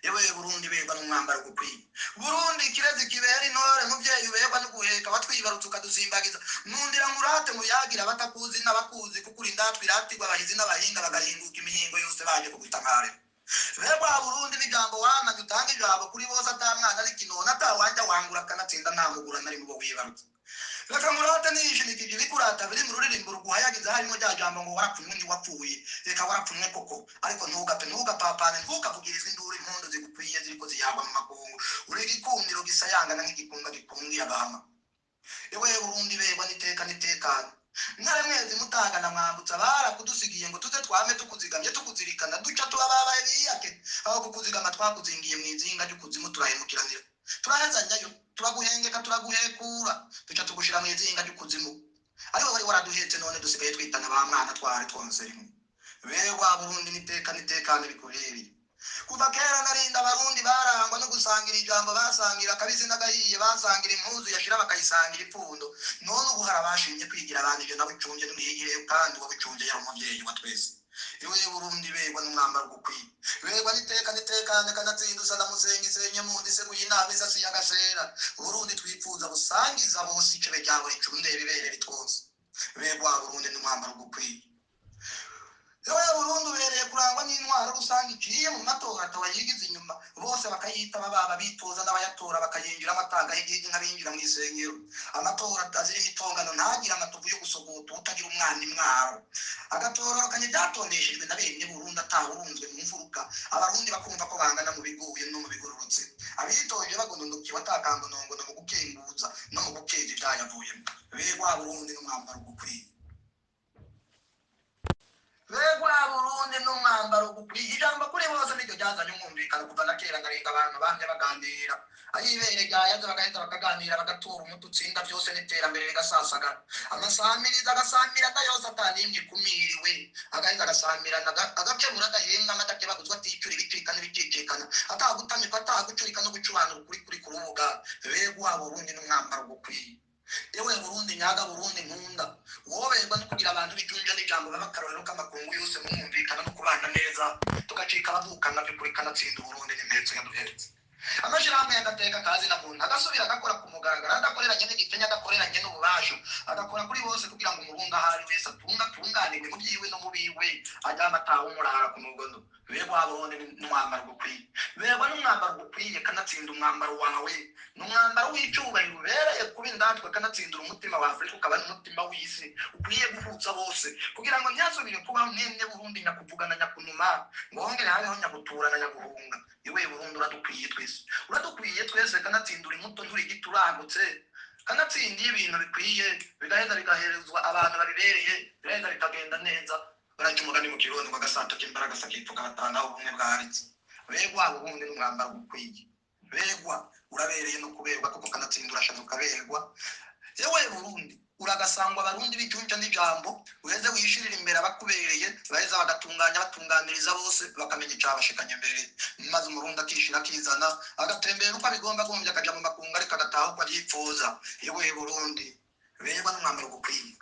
yewe Burundi berwa n'umwambaro gukwiye Burundi kirezi kibera intore muvyeyi uberwa no guheka watwibarutse ukadusimbagiza nundira ngurate muyagira batakuzi n'abakuzi kukuri ndatwiratirwa abahizi n'abahinga bagahinduka imihingo yose baje kugutamare Berwa Burundi n'ijambo wamanye utanga ijambo kuri bose atamwana ari kinona atawanja wangura kanatsinda ntamugura nari mu wibarutse Reka murate nishimikije bikurata biri mu ruririmbo ruguhayagiza harimo rya jambo ngo warapfunwe ndi wapfuye reka warapfunwe koko ariko ntugapapane ntugavugiriza induru impundu zigukwiye ziriko ziyagwa mu makungu uri igikundiro gisayangana nk'igikunga gikungira abama Ewe Burundi berwa nitekana Ngare mwezi mutagana mwambutsa barakudusigiye ngo tuze twame tukuzigamye tukuzirikana duca tubabaye biyake aho kukuzigama twakuzingiye mwizinga ry'ukuzimu turahemukiranira turahezanyayo turaguhengeka turaguhekura duca tugushira mwizinga ry'ukuzimu ariwe wari waraduhetse none dusigaye twitana ba mwana tware twonse rimwe Berwa Burundi nitekane bikubereye kuva kera narinda abarundi barangwa no gusangira ijambo basangira kabisi n'agahiye basangira impuzu yashira bakayisangira ipfundo none ubu harabashimye kwigira abandi je nabicunje n'umwigire kandi wabicunje yari umuvyeyi wa twese Ewe Burundi berwa n'umwambaro gukwiye berwa nitekane kanatsindusa na musengi senye mundi se kuyinama isasi yagasera Burundi twipfuza busangiza bose icebe ryawe icunde bibere bitwose berwa Burundi n'umwambaro gukwiye Ewe Burundi bereye kurangwa n'intwaro rusange iciye mu matora tawayigize inyuma bose bakayita baba bitoza n'abayatora bakayinjira amatanga y'igigi nk'abinjira mu isengero amatora azira imitongano ntagira amatuvu yo gusogota utagira umwana imwaro agatororo kanye byatondeshejwe na bene Burundi atahurunzwe mu mfuruka abarundi bakumva ko bangana mu biguye no mu bigororotse abitoje bagondondokiye batakangonongo no mu gukenguza no mu gukeje byayavuyemo Berwa Burundi n'umwambaro gukwiye Berwa Burundi n'umwambaro gukwiye ijambo kuri bose niryo ryazanye umwumvikano kuva na kera ngarenga abantu banje bagandira ayibere ryayaza bagahita bakaganira bagatura umuti utsinda byose n'iterambere rigasasagara amasamiriza agasamira yose atanimwe kumiriwe agahita agasamirana agakemura agahenga amatake baguzwa aticura ibicikana bicicikana atagutamikwa atagucurika no gucubanura kuri ku rubuga Berwa Burundi n'umwambaro gukwiye Ewe Burundi nyaga Burundi nkunda woberwa no kugira abantu bijunja n'ijambo babakarorero k'amakungu yose mu mwumvikana no kubana neza tugacika abavukana byo kuri kanatsinda Burundi n'impetso yaduheretse amashirahamwe yagateka kazi na muntu agasubira agakora ku mugaragaro adakoreranye n'igitenya adakoreranye n'ububasha agakora kuri bose kugira ngo umurunga ahari wese atunganirwe mu byiwe no mu biwe ajyama ataha umurara ku mugondo Berwa Burundi n'umwambaro gukwiye berwa n'umwambaro gukwiye kanatsinda umwambaro wawe n'umwambaro w'icyubahiro ubereye kuba indatwa kanatsindura umutima wa Afrika ukaba n'umutima w'isi ukwiye guhutsa bose kugira ngo ntiyasubire kuba mwene Burundi nyakuvugana nyakunuma ngongere habeho nyaguturana nyaguhunga Ewe Burundi uradukwiye twese kanatsindura imuto nturi gituragutse kanatsindiye ibintu bikwiye bigaheza bigaherezwa abantu babibereye biraheza bikagenda neza baraca umugani mu kirundi ngo agasato k'imbaraga sakipfuka batanaho ubumwe bwaritse Berwa Burundi n'umwambaro gukwiye Berwa urabereye no kuberwa kuko kanatsindura shano kaberwa Ewe Burundi uragasangwa abarundi bijunja n'ijambo uheze wishirira imbere abakubereye baheza batunganiriza bose bakamenya icabashikanye imbere maze umurundi akishira akizana agatembera uko abigomba gombye akaja mu makungu ariko agataha uko avyipfuza Ewe Burundi berwa n'umwambaro gukwiye